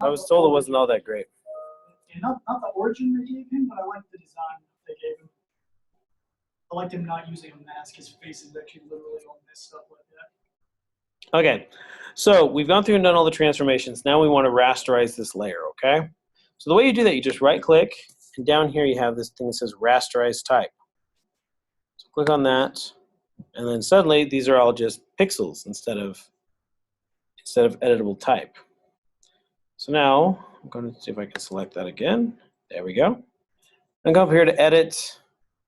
I was told it wasn't all that great. Yeah, not the origin they gave him, but I like the design they gave him. I liked him not using a mask. His face is actually literally all messed up like that. Okay, so we've gone through and done all the transformations. Now we want to rasterize this layer, okay? So the way you do that, you just right-click, and down here you have this thing that says Rasterize Type. So click on that, and then suddenly these are all just pixels instead of editable type. So now I'm going to see if I can select that again. There we go. And go up here to Edit,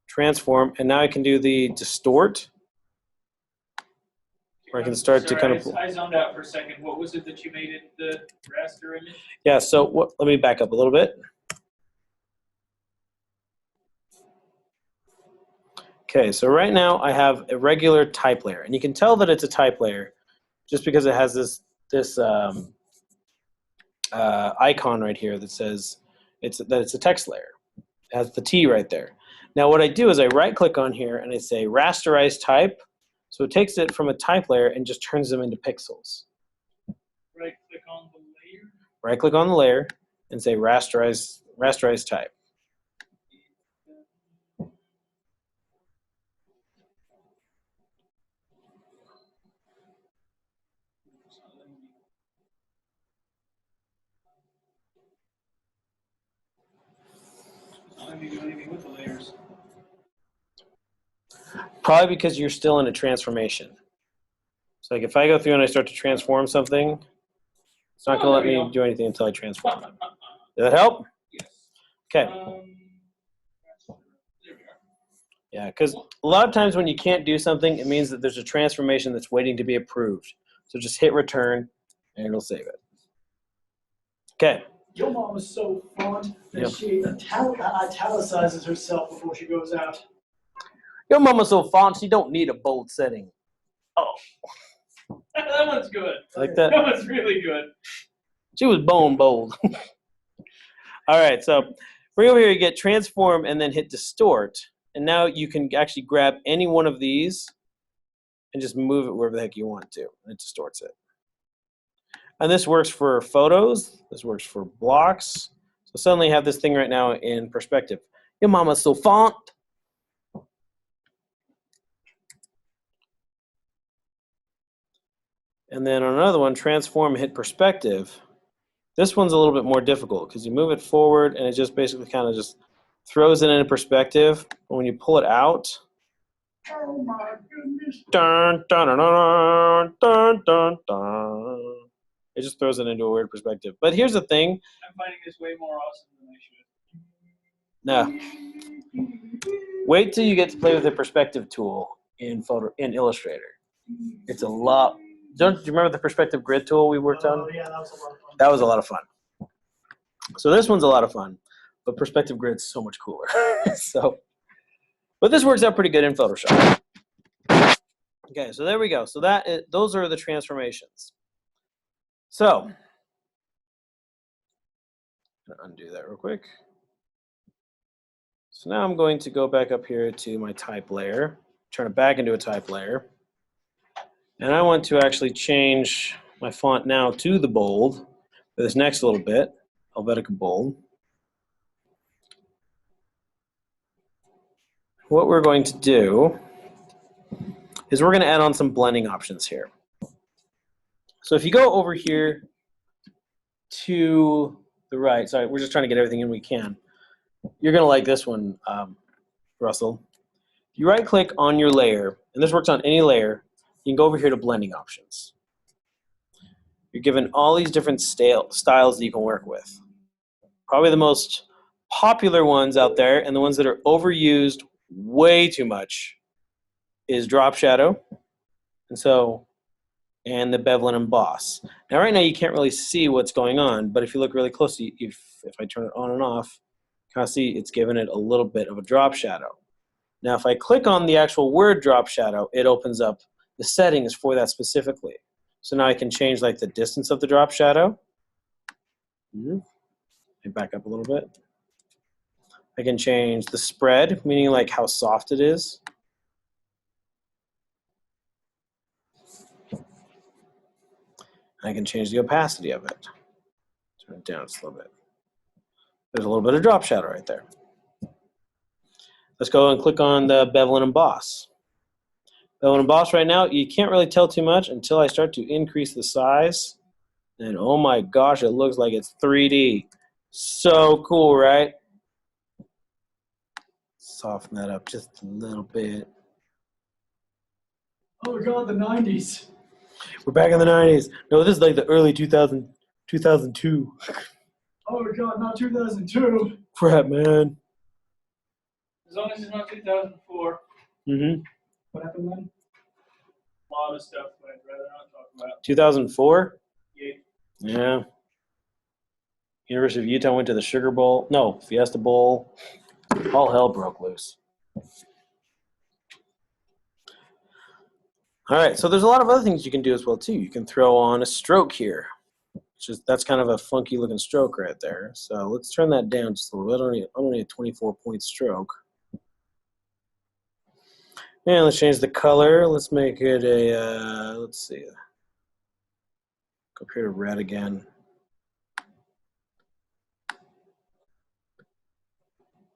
Transform, and now I can do the Distort. Or I can start to kind of. I zoned out for a second. What was it that you made it the raster image? Yeah. So let me back up a little bit. Okay. So right now I have a regular type layer, and you can tell that it's a type layer just because it has this icon right here that says it's a text layer. It has the T right there. Now what I do is I right-click on here and I say Rasterize Type. So it takes it from a type layer and just turns them into pixels. Right-click on the layer. Right-click on the layer and say Rasterize Type. Not let me do anything with the layers. Probably because you're still in a transformation. So like if I go through and I start to transform something, it's not going to let me do anything until I transform it. Did that help? Yes. Okay. There we are. Yeah, because a lot of times when you can't do something, it means that there's a transformation that's waiting to be approved. So just hit return, and it'll save it. Okay. Your mom is so fond that she italicizes herself before she goes out. Your mama's so font, she don't need a bold setting. Oh, That one's good. like that? That one's really good. She was bone bold. All right, so bring over here, you get transform and then hit distort. And now you can actually grab any one of these and just move it wherever the heck you want to. And it distorts it. And this works for photos. This works for blocks. So suddenly you have this thing right now in perspective. Your mama's so font. And then on another one, transform, hit perspective. This one's a little bit more difficult because you move it forward and it just basically kind of just throws it into perspective. But when you pull it out, Oh my goodness. dun, dun, dun, dun, dun, dun, dun, it just throws it into a weird perspective. But here's the thing. I'm finding this way more awesome than I should. No. Wait till you get to play with the perspective tool in Illustrator. It's a lot. Do you remember the perspective grid tool we worked on? Oh, yeah, that was a lot of fun. That was a lot of fun. So this one's a lot of fun, but perspective grid's so much cooler. But this works out pretty good in Photoshop. Okay, so there we go. So those are the transformations. So I'm gonna undo that real quick. So now I'm going to go back up here to my type layer, turn it back into a type layer. And I want to actually change my font now to the bold for this next little bit, Helvetica Bold. What we're going to do is we're going to add on some blending options here. So if you go over here to the right, sorry, we're just trying to get everything in we can. You're going to like this one, Russell. If you right-click on your layer, and this works on any layer, you can go over here to blending options. You're given all these different styles that you can work with. Probably the most popular ones out there and the ones that are overused way too much is drop shadow and the bevel and emboss. Now right now you can't really see what's going on, but if you look really closely, if I turn it on and off, you kind of see it's given it a little bit of a drop shadow. Now if I click on the actual word drop shadow, it opens up the settings for that specifically. So now I can change like the distance of the drop shadow. Let me back up a little bit. I can change the spread, meaning like how soft it is. I can change the opacity of it. Turn it down just a little bit. There's a little bit of drop shadow right there. Let's go and click on the bevel and emboss. Bevel and emboss right now, you can't really tell too much until I start to increase the size. And oh my gosh, it looks like it's 3D. So cool, right? Soften that up just a little bit. Oh my god, the 90s. We're back in the 90s. No, this is like the early 2002. Oh my god, not 2002. Crap, man. As long as it's not 2004, Mm-hmm. What happened then? a lot of stuff I'd rather not talk about. 2004? Yeah. Yeah. University of Utah went to the Sugar Bowl. No, Fiesta Bowl. All hell broke loose. All right, so there's a lot of other things you can do as well, too. You can throw on a stroke here. That's kind of a funky looking stroke right there. So let's turn that down just a little bit. I don't need a 24-point stroke. And let's change the color. Let's make it a, let's see. Go up here to red again.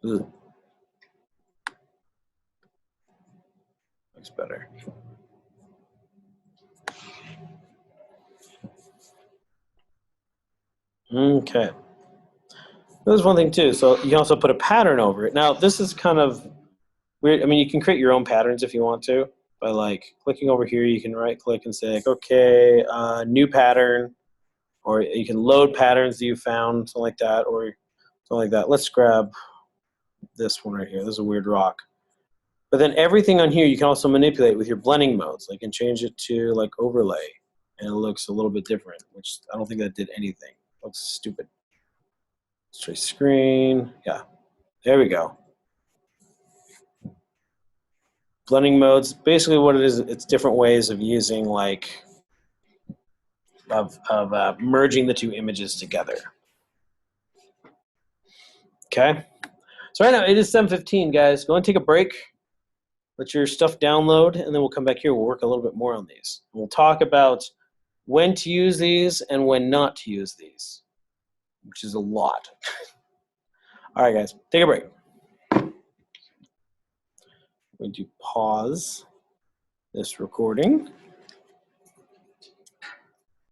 Ugh. Looks better. Okay. There's one thing too. So you can also put a pattern over it. Now this is kind of weird. I mean, you can create your own patterns if you want to. By like clicking over here, you can right click and say, like, okay, new pattern, or you can load patterns that you found, something like that, or something like that. Let's grab this one right here. This is a weird rock. But then everything on here you can also manipulate with your blending modes. Like, you can change it to like overlay, and it looks a little bit different, which I don't think that did anything. It looks stupid. Let's try screen. Yeah, there we go. Blending modes, basically what it is, it's different ways of using like, merging the two images together. Okay, so right now it is 7:15, guys. Go and take a break. Let your stuff download, and then we'll come back here. We'll work a little bit more on these. We'll talk about when to use these and when not to use these, which is a lot. All right, guys, take a break. I'm going to pause this recording.